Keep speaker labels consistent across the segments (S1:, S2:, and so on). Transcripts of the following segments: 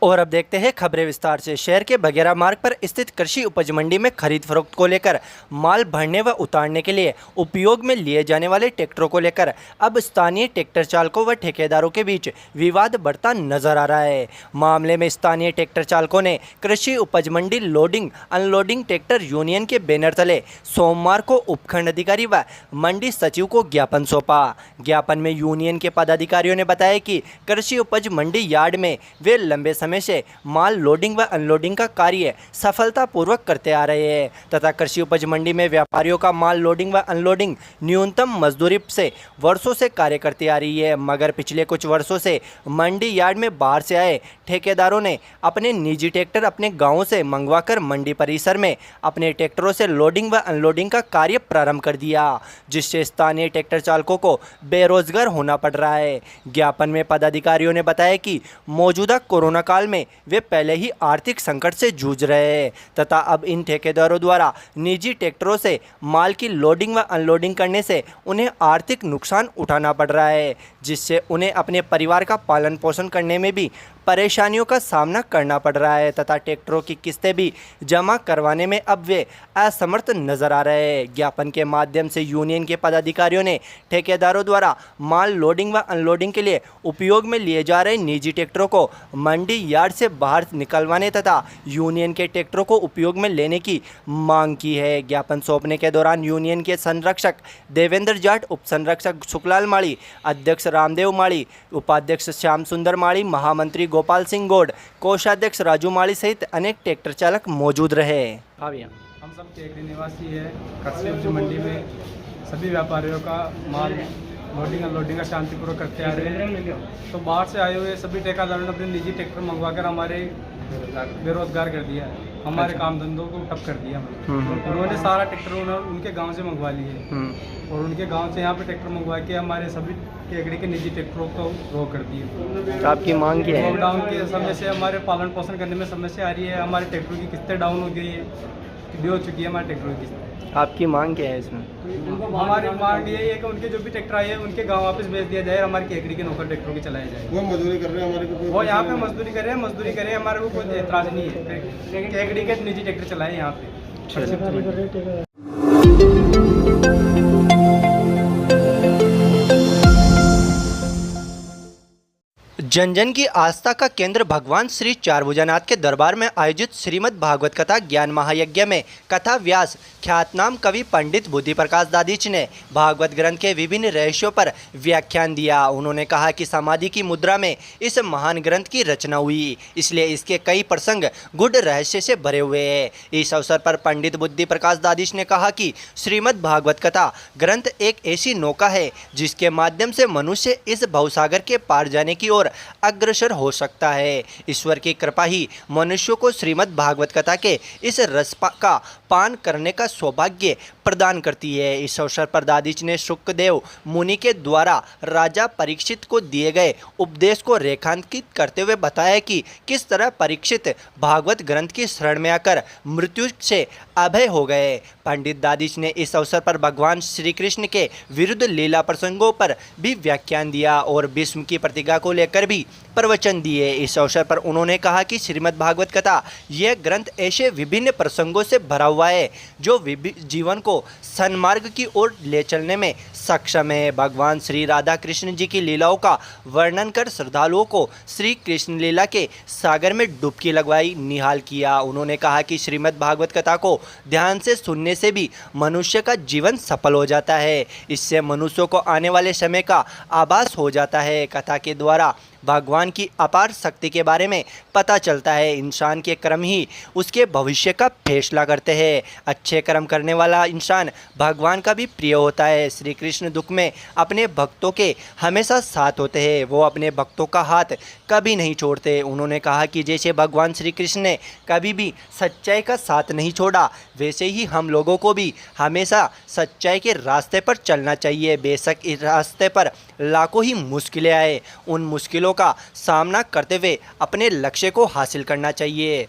S1: और अब देखते हैं खबरें विस्तार से। शहर के बघेरा मार्ग पर स्थित कृषि उपज मंडी में खरीद फरोख्त को लेकर माल भरने व उतारने के लिए उपयोग में लिए जाने वाले ट्रैक्टरों को लेकर अब स्थानीय ट्रैक्टर चालकों व ठेकेदारों के बीच विवाद बढ़ता नजर आ रहा है। मामले में स्थानीय ट्रैक्टर चालकों ने कृषि उपज मंडी लोडिंग अनलोडिंग ट्रैक्टर यूनियन के बैनर तले सोमवार को उपखंड अधिकारी व मंडी सचिव को ज्ञापन सौंपा। ज्ञापन में यूनियन के पदाधिकारियों ने बताया कि कृषि उपज मंडी यार्ड में वे लंबे समय से माल लोडिंग व अनलोडिंग का कार्य सफलतापूर्वक करते आ रहे हैं तथा कृषि उपज मंडी में व्यापारियों का माल लोडिंग व अनलोडिंग न्यूनतम मजदूरी से वर्षों से कार्य करती आ रही है। मगर पिछले कुछ वर्षों से मंडी यार्ड में बाहर से आए ठेकेदारों ने अपने निजी ट्रैक्टर अपने गांवों से मंगवाकर मंडी परिसर में अपने ट्रैक्टरों से लोडिंग व अनलोडिंग का कार्य प्रारंभ कर दिया, जिससे स्थानीय ट्रैक्टर चालकों को बेरोजगार होना पड़ रहा है। ज्ञापन में पदाधिकारियों ने बताया कि मौजूदा कोरोना काल में वे पहले ही आर्थिक संकट से जूझ रहे हैं तथा अब इन ठेकेदारों द्वारा निजी ट्रैक्टरों से माल की लोडिंग व अनलोडिंग करने से उन्हें आर्थिक नुकसान उठाना पड़ रहा है, जिससे उन्हें अपने परिवार का पालन पोषण करने में भी परेशानियों का सामना करना पड़ रहा है तथा ट्रैक्टरों की किस्तें भी जमा करवाने में अब वे असमर्थ नजर आ रहे हैं। ज्ञापन के माध्यम से यूनियन के पदाधिकारियों ने ठेकेदारों द्वारा माल लोडिंग व अनलोडिंग के लिए उपयोग में लिए जा रहे निजी ट्रैक्टरों को मंडी यार्ड से बाहर निकलवाने तथा यूनियन के ट्रैक्टरों को उपयोग में लेने की मांग की है। ज्ञापन सौंपने के दौरान यूनियन के संरक्षक देवेंद्र जाट, उप संरक्षक सुखलाल माड़ी, अध्यक्ष रामदेव माड़ी, उपाध्यक्ष श्याम सुंदर माड़ी, महामंत्री गोपाल सिंह गौड़, कोषाध्यक्ष राजू माली सहित अनेक ट्रैक्टर चालक मौजूद रहे।
S2: हम सब टेकरी निवासी है। कृषि उपज मंडी में सभी व्यापारियों का माल लोडिंग अनलोडिंग का शांतिपूर्वक करते आ रहे हैं। तो बाहर से आए हुए सभी ठेकेदारों ने अपने निजी ट्रैक्टर मंगवाकर हमारे बेरोजगार कर दिया है, हमारे काम धंधों को ठप कर दिया। उन्होंने सारा ट्रैक्टर उनके गांव से मंगवा लिए और उनके गांव से यहाँ पे ट्रैक्टर मंगवा के हमारे सभी टेकड़ी के निजी ट्रैक्टरों को रोक कर दिए।
S1: तो आपकी मांग क्या है?
S2: लॉकडाउन के समय से हमारे पालन पोषण करने में समस्या आ रही है। हमारे ट्रैक्टरों की किस्तें डाउन हो गई है, भी हो चुकी है हमारे ट्रैक्टरों की किस्तें।
S1: आपकी मांग क्या है इसमें?
S2: हमारी मांग यही है कि उनके जो भी ट्रैक्टर आए हैं उनके गांव वापस भेज दिया जाए, हमारे केकड़ी के नौकर ट्रैक्टरों के चलाए जाए।
S3: वो मजदूरी कर रहे हैं हमारे को,
S2: वो यहाँ पे मजदूरी कर रहे हैं, हमारे को कोई एतराज नहीं है। केकड़ी के निजी ट्रैक्टर चलाए यहाँ पे।
S1: जन जन की आस्था का केंद्र भगवान श्री चारभुजानाथ के दरबार में आयोजित श्रीमद् भागवत कथा ज्ञान महायज्ञ में कथा व्यास ख्यातनाम कवि पंडित बुद्धि प्रकाश दादीच ने भागवत ग्रंथ के विभिन्न रहस्यों पर व्याख्यान दिया। उन्होंने कहा कि समाधि की मुद्रा में इस महान ग्रंथ की रचना हुई, इसलिए इसके कई प्रसंग गूढ़ रहस्य से भरे हुए हैं। इस अवसर पर पंडित बुद्धि प्रकाश दादीच ने कहा कि श्रीमद् भागवत कथा ग्रंथ एक ऐसी नौका है जिसके माध्यम से मनुष्य इस भवसागर के पार जाने की ओर अग्रसर हो सकता है। ईश्वर की कृपा ही मनुष्यों को श्रीमद् भागवत कथा के इस रस का पान करने का सौभाग्य प्रदान करती है। इस अवसर पर दादीच ने शुक्रदेव मुनि के द्वारा राजा परीक्षित को दिए गए उपदेश को रेखांकित करते हुए बताया कि किस तरह परीक्षित भागवत ग्रंथ की शरण में आकर मृत्यु से अभय हो गए। पंडित दादीच ने इस अवसर पर भगवान श्री कृष्ण के विरुद्ध लीला प्रसंगों पर भी व्याख्यान दिया और भीष्म की प्रतिज्ञा को लेकर भी प्रवचन दिए। इस अवसर पर उन्होंने कहा कि श्रीमद् भागवत कथा यह ग्रंथ ऐसे विभिन्न प्रसंगों से भरा हुआ है जो जीवन को सन्मार्ग की ओर ले चलने में सक्षम है। भगवान श्री राधा कृष्ण जी की लीलाओं का वर्णन कर श्रद्धालुओं को श्री कृष्ण लीला के सागर में डुबकी लगवाई निहाल किया। उन्होंने कहा कि श्रीमद् भागवत कथा को ध्यान से सुनने से भी मनुष्य का जीवन सफल हो जाता है। इससे मनुष्यों को आने वाले समय का आभास हो जाता है। कथा के द्वारा भगवान की अपार शक्ति के बारे में पता चलता है। इंसान के कर्म ही उसके भविष्य का फैसला करते हैं। अच्छे कर्म करने वाला इंसान भगवान का भी प्रिय होता है। श्री कृष्ण दुख में अपने भक्तों के हमेशा साथ होते हैं, वो अपने भक्तों का हाथ कभी नहीं छोड़ते। उन्होंने कहा कि जैसे भगवान श्री कृष्ण ने कभी भी सच्चाई का साथ नहीं छोड़ा, वैसे ही हम लोगों को भी हमेशा सच्चाई के रास्ते पर चलना चाहिए। बेशक इस रास्ते पर लाखों ही मुश्किलें आए, उन मुश्किलों का सामना करते हुए अपने लक्ष्य को हासिल करना चाहिए।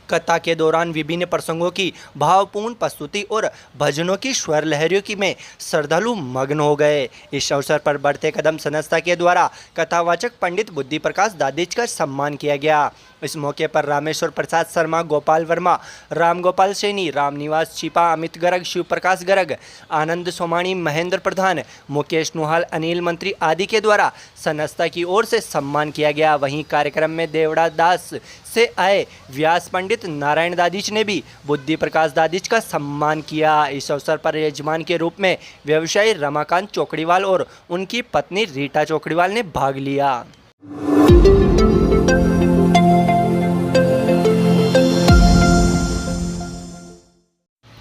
S1: कथा के दौरान विभिन्न प्रसंगों की भावपूर्ण प्रस्तुति और भजनों की स्वर लहरियों की में श्रद्धालु मग्न हो गए। इस अवसर पर बढ़ते कदम संस्था के द्वारा कथावाचक पंडित बुद्धि प्रकाश दादिच का सम्मान किया गया। इस मौके पर रामेश्वर प्रसाद शर्मा, गोपाल वर्मा, राम गोपाल सैनी, रामनिवास छिपा, अमित गर्ग, शिव प्रकाश गर्ग, आनंद सोमाणी, महेंद्र प्रधान, मुकेश नुहाल, अनिल मंत्री आदि के द्वारा संस्था की ओर से सम्मान किया गया। वहीं कार्यक्रम में देवड़ा दास से आए व्यास पंडित नारायण दादिच ने भी बुद्धि प्रकाश दादिच का सम्मान किया। इस अवसर पर यजमान के रूप में व्यवसायी रमाकांत चौकड़ीवाल और उनकी पत्नी रीटा चौकड़ीवाल ने भाग लिया।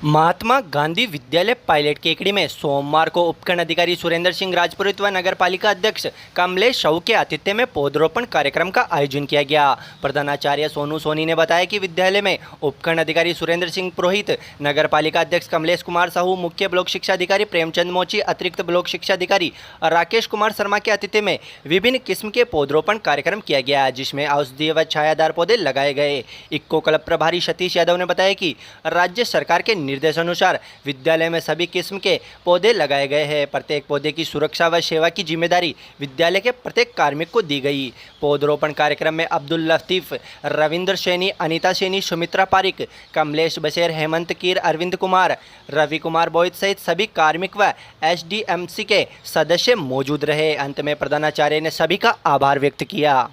S1: महात्मा गांधी विद्यालय पायलट केकड़ी में सोमवार को उपखंड अधिकारी सुरेंद्र सिंह राजपुरोहित व नगर पालिका अध्यक्ष कमलेश साहू के आतिथ्य में पौधरोपण कार्यक्रम का आयोजन किया गया। प्रधानाचार्य सोनू सोनी ने बताया कि विद्यालय में उपखंड अधिकारी सुरेंद्र सिंह पुरोहित, नगर पालिका अध्यक्ष कमलेश कुमार साहू, मुख्य ब्लॉक शिक्षा अधिकारी प्रेमचंद मोची, अतिरिक्त ब्लॉक शिक्षा अधिकारी राकेश कुमार शर्मा के आतिथ्य में विभिन्न किस्म के पौधरोपण कार्यक्रम किया गया, जिसमें औषधीय व छायादार पौधे लगाए गए। इक्को क्लब प्रभारी सतीश यादव ने बताया कि राज्य सरकार के निर्देशानुसार विद्यालय में सभी किस्म के पौधे लगाए गए हैं। प्रत्येक पौधे की सुरक्षा व सेवा की जिम्मेदारी विद्यालय के प्रत्येक कार्मिक को दी गई। पौधरोपण कार्यक्रम में अब्दुल लतीफ, रविंद्र सैनी, अनीता सैनी, सुमित्रा पारिक, कमलेश बशेर, हेमंत कीर, अरविंद कुमार, रवि कुमार बोहित सहित सभी कार्मिक व SDMC के सदस्य मौजूद रहे। अंत में प्रधानाचार्य ने सभी का आभार व्यक्त किया।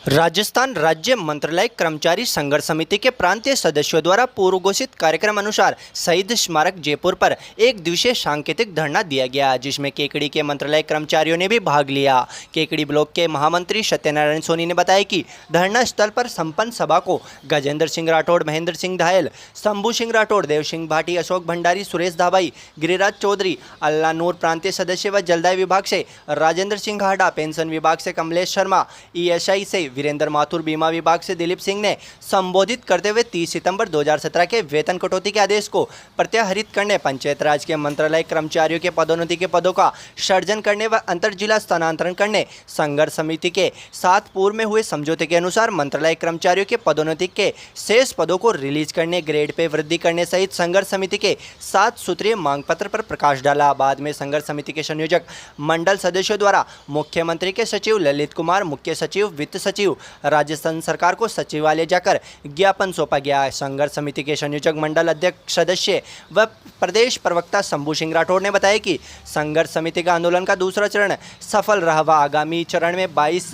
S1: राजस्थान राज्य मंत्रालय कर्मचारी संघर्ष समिति के प्रांतीय सदस्यों द्वारा पूर्व घोषित कार्यक्रम अनुसार शहीद स्मारक जयपुर पर एक दिवसीय सांकेतिक धरना दिया गया, जिसमें केकड़ी के मंत्रालय कर्मचारियों ने भी भाग लिया। केकड़ी ब्लॉक के महामंत्री सत्यनारायण सोनी ने बताया कि धरना स्थल पर संपन्न सभा को गजेंद्र सिंह राठौड़, महेंद्र सिंह धायल, शंभू सिंह राठौड़, देव सिंह भाटी, अशोक भंडारी, सुरेश धाबाई, गिरिराज चौधरी, अल्लाह नूर प्रांतीय सदस्य व जलदाय विभाग से राजेंद्र सिंह हाडा, पेंशन विभाग से कमलेश शर्मा, ESI से वीरेंद्र माथुर, बीमा विभाग से दिलीप सिंह ने संबोधित करते हुए 30 सितंबर 2017 के वेतन कटौती के आदेश को प्रत्याहरित करने, पंचायत राज के मंत्रालय कर्मचारियों के पदोन्नति के पदों का सृजन करने व अंतर जिला स्थानांतरण करने, संघर्ष समिति के साथ पूर्व में हुए समझौते के अनुसार मंत्रालय कर्मचारियों के पदोन्नति के शेष पदों को रिलीज करने, ग्रेड पे वृद्धि करने सहित संघर्ष समिति के 7 सूत्रीय मांग पत्र पर प्रकाश डाला। बाद में संघर्ष समिति के संयोजक मंडल सदस्यों द्वारा मुख्यमंत्री के सचिव ललित कुमार, मुख्य सचिव, वित्त सचिव, राजस्थान सरकार को सचिवालय जाकर ज्ञापन सौंपा गया। संघर्ष समिति के संयोजक मंडल अध्यक्ष सदस्य व प्रदेश प्रवक्ता शंभू सिंह राठौड़ ने बताया कि संघर्ष समिति का आंदोलन का दूसरा चरण सफल रहा व आगामी चरण में 22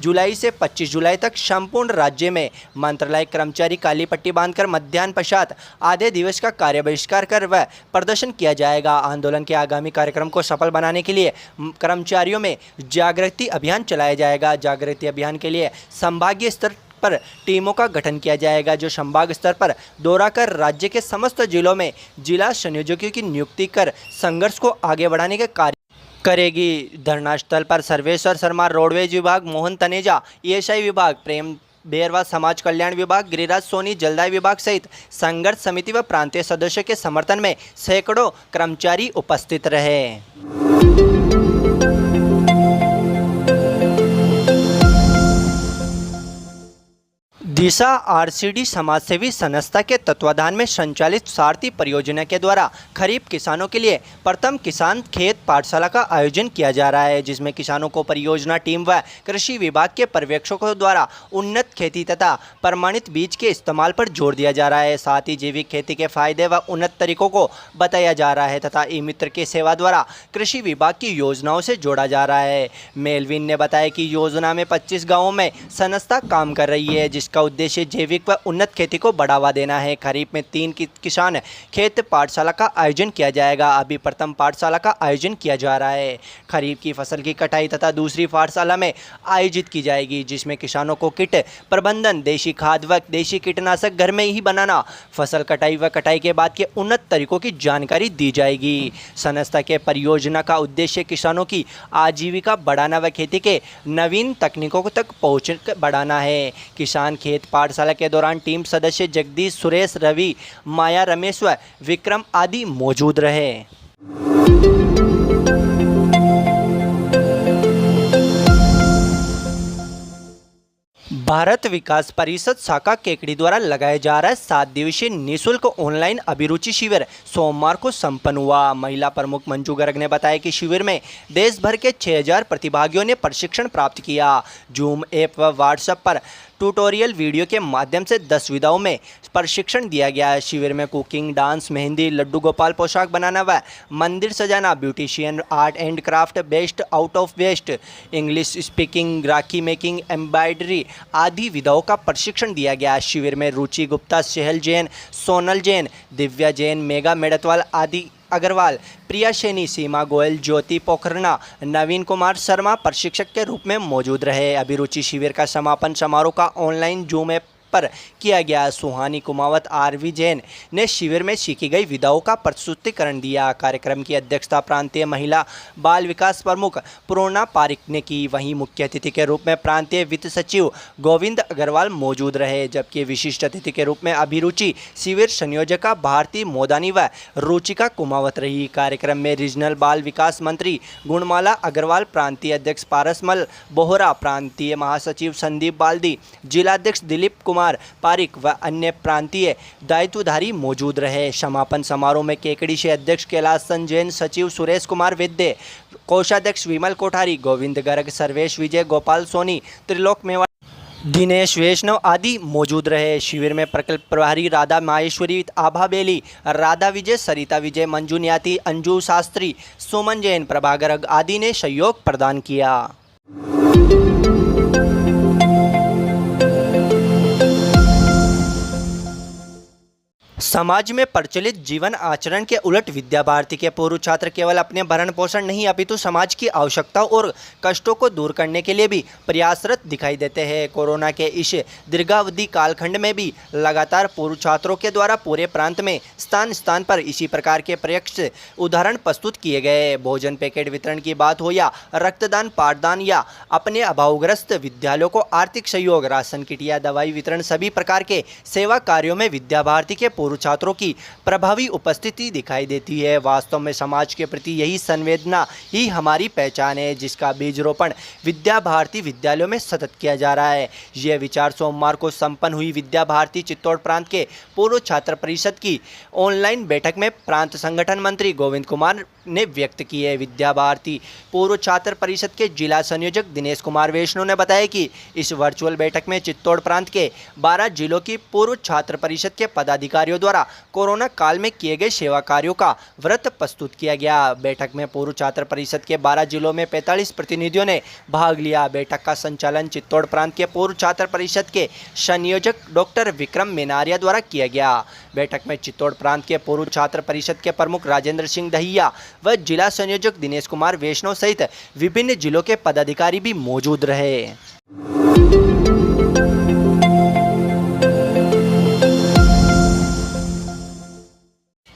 S1: जुलाई से 25 जुलाई तक संपूर्ण राज्य में मंत्रालय कर्मचारी काली पट्टी बांधकर मध्याह्न पश्चात आधे दिवस का कार्य बहिष्कार कर व प्रदर्शन किया जाएगा। आंदोलन के आगामी कार्यक्रम को सफल बनाने के लिए कर्मचारियों में जागृति अभियान चलाया जाएगा। जागृति अभियान के लिए संभागीय स्तर पर टीमों का गठन किया जाएगा, जो संभाग स्तर पर दौरा कर राज्य के समस्त जिलों में जिला संयोजकों की नियुक्ति कर संघर्ष को आगे बढ़ाने के कार्य करेगी। धरना स्थल पर सर्वेश्वर शर्मा, रोडवेज विभाग, मोहन तनेजा, ESI विभाग, प्रेम बेरवा, समाज कल्याण विभाग, गिरिराज सोनी, जलदाय विभाग सहित संघर्ष समिति व प्रांतीय सदस्यों के समर्थन में सैकड़ों कर्मचारी उपस्थित रहे। दिशा RCD समाजसेवी संस्था के तत्वाधान में संचालित सारथी परियोजना के द्वारा खरीफ किसानों के लिए प्रथम किसान खेत पाठशाला का आयोजन किया जा रहा है, जिसमें किसानों को परियोजना टीम व कृषि विभाग के पर्यवेक्षकों द्वारा उन्नत खेती तथा प्रमाणित बीज के इस्तेमाल पर जोर दिया जा रहा है। साथ ही जैविक खेती के फायदे व उन्नत तरीकों को बताया जा रहा है तथा ई-मित्र की सेवा द्वारा कृषि विभाग की योजनाओं से जोड़ा जा रहा है। मेलविन ने बताया कि योजना में 25 गाँवों में संस्था काम कर रही है, जिसका उद्देश्य जैविक व उन्नत खेती को बढ़ावा देना है। खरीफ में 3 किसान खेत पाठशाला का आयोजन किया जाएगा। अभी प्रथम पाठशाला का आयोजन किया जा रहा है। खरीफ की फसल की कटाई तथा दूसरी पाठशाला में आयोजित की जाएगी, जिसमें किसानों को किट प्रबंधन, देशी खाद व देशी कीटनाशक घर में ही बनाना, फसल कटाई व कटाई के बाद के उन्नत तरीकों की जानकारी दी जाएगी। संस्था के परियोजना का उद्देश्य किसानों की आजीविका बढ़ाना व खेती के नवीन तकनीकों तक पहुँच बढ़ाना है। किसान खेत पाठशाला के दौरान टीम सदस्य जगदीश, सुरेश, रवि, माया, रमेश व विक्रम आदि मौजूद रहे। भारत विकास परिषद शाखा केकड़ी द्वारा लगाए जा रहा है 7 दिवसीय निःशुल्क ऑनलाइन अभिरुचि शिविर सोमवार को संपन्न हुआ। महिला प्रमुख मंजू गर्ग ने बताया कि शिविर में देश भर के 6000 प्रतिभागियों ने प्रशिक्षण प्राप्त किया। जूम ऐप व व्हाट्सएप पर ट्यूटोरियल वीडियो के माध्यम से 10 विधाओं में प्रशिक्षण दिया गया है। शिविर में कुकिंग, डांस, मेहंदी, लड्डू गोपाल, पोशाक बनाना व मंदिर सजाना, beautician, art and craft, best out of waste, English speaking, rakhi making, embroidery आदि विधाओं का प्रशिक्षण दिया गया। शिविर में रुचि गुप्ता, सहल जैन, सोनल जैन, दिव्या जैन, मेघा मेड़तवाल आदि अग्रवाल, प्रिया सैनी, सीमा गोयल, ज्योति पोखरना, नवीन कुमार शर्मा प्रशिक्षक के रूप में मौजूद रहे। अभिरुचि शिविर का समापन समारोह का ऑनलाइन जूम ऐप पर किया गया। सुहानी कुमावत, आरवी जैन ने शिविर में सीखी गई विधाओं का प्रस्तुतिकरण दिया। कार्यक्रम की अध्यक्षता प्रांतीय महिला बाल विकास प्रमुख पूर्णा पारिक ने की। वहीं मुख्य अतिथि के रूप में प्रांतीय वित्त सचिव गोविंद अग्रवाल मौजूद रहे, जबकि विशिष्ट अतिथि के रूप में अभिरुचि शिविर संयोजका भारती मोदानी व रुचिका कुमावत रही। कार्यक्रम में रीजनल बाल विकास मंत्री गुणमाला अग्रवाल, प्रांतीय अध्यक्ष पारसमल बोहरा, प्रांतीय महासचिव संदीप बाल्दी, जिलाध्यक्ष दिलीप कुमार पारिक व अन्य प्रांतीय दायित्वधारी मौजूद रहे। समापन समारोह में केकड़ी से अध्यक्ष कैलाश जैन, सचिव सुरेश कुमार वैद्य, कोषाध्यक्ष विमल कोठारी, गोविंद गर्ग, सर्वेश विजय, गोपाल सोनी, त्रिलोक मेवाड़ी, दिनेश वैष्णव आदि मौजूद रहे। शिविर में प्रकल्प प्रभारी राधा माहेश्वरी, आभा बेली, राधा विजय, सरिता विजय, मंजू न्याती, अंजू शास्त्री, सुमन जैन, प्रभाकर आदि ने सहयोग प्रदान किया। समाज में प्रचलित जीवन आचरण के उलट विद्या भारती के पूर्व छात्र केवल अपने भरण पोषण नहीं अपितु समाज की आवश्यकताओं और कष्टों को दूर करने के लिए भी प्रयासरत दिखाई देते हैं। कोरोना के इस दीर्घावधि कालखंड में भी लगातार पूर्व छात्रों के द्वारा पूरे प्रांत में स्थान स्थान पर इसी प्रकार के प्रत्यक्ष उदाहरण प्रस्तुत किए गए। भोजन पैकेट वितरण की बात हो या रक्तदान, पाठदान या अपने अभावग्रस्त विद्यालयों को आर्थिक सहयोग, राशन किट या दवाई वितरण, सभी प्रकार के सेवा कार्यों में विद्या भारती के पूर्व छात्रों की प्रभावी उपस्थिति दिखाई देती है। वास्तव में समाज के प्रति यही संवेदना ही हमारी पहचान है, जिसका बीज रोपण विद्या भारती विद्यालयों में सतत किया जा रहा है। यह विचार सोमवार को संपन्न हुई विद्या भारती चित्तौड़ प्रांत के पूर्व छात्र परिषद की ऑनलाइन बैठक में प्रांत संगठन मंत्री गोविंद कुमार ने व्यक्त किए। विद्या भारती पूर्व छात्र परिषद के जिला संयोजक दिनेश कुमार वैष्णव ने बताया कि इस वर्चुअल बैठक में चित्तौड़ प्रांत के 12 जिलों की पूर्व छात्र परिषद के पदाधिकारियों द्वारा कोरोना काल में किए गए सेवा कार्यों का व्रत प्रस्तुत किया गया। बैठक में पूर्व छात्र परिषद के 12 जिलों में 45 प्रतिनिधियों ने भाग लिया। बैठक का संचालन चित्तौड़ प्रांत के पूर्व छात्र परिषद के संयोजक डॉक्टर विक्रम मेनारिया द्वारा किया गया। बैठक में चित्तौड़ प्रांत के पूर्व छात्र परिषद के प्रमुख राजेंद्र सिंह दहिया व जिला संयोजक दिनेश कुमार वैष्णव सहित विभिन्न जिलों के पदाधिकारी भी मौजूद रहे।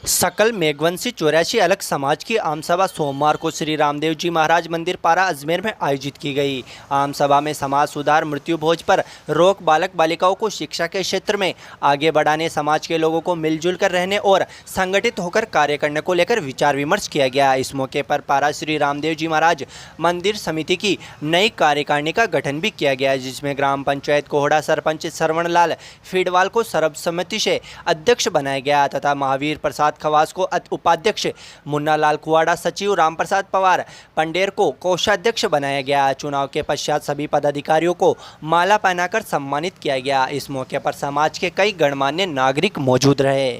S1: सकल मेघवंशी 84 अलग समाज की आमसभा सोमवार को श्री रामदेव जी महाराज मंदिर पारा अजमेर में आयोजित की गई। आमसभा में समाज सुधार, मृत्यु भोज पर रोक, बालक बालिकाओं को शिक्षा के क्षेत्र में आगे बढ़ाने, समाज के लोगों को मिलजुल कर रहने और संगठित होकर कार्य करने को लेकर विचार विमर्श किया गया। इस मौके पर पारा श्री रामदेव जी महाराज मंदिर समिति की नई कार्यकारिणी का गठन भी किया गया, जिसमें ग्राम पंचायत कोहड़ा सरपंच श्रवण लाल फीडवाल को सर्वसम्मति से अध्यक्ष बनाया गया तथा महावीर प्रसाद खवास को उपाध्यक्ष, मुन्ना लाल कुआड़ा सचिव, रामप्रसाद पवार पंडेर को कोषाध्यक्ष बनाया गया। चुनाव के पश्चात सभी पदाधिकारियों को माला पहनाकर सम्मानित किया गया। इस मौके पर समाज के कई गणमान्य नागरिक मौजूद रहे।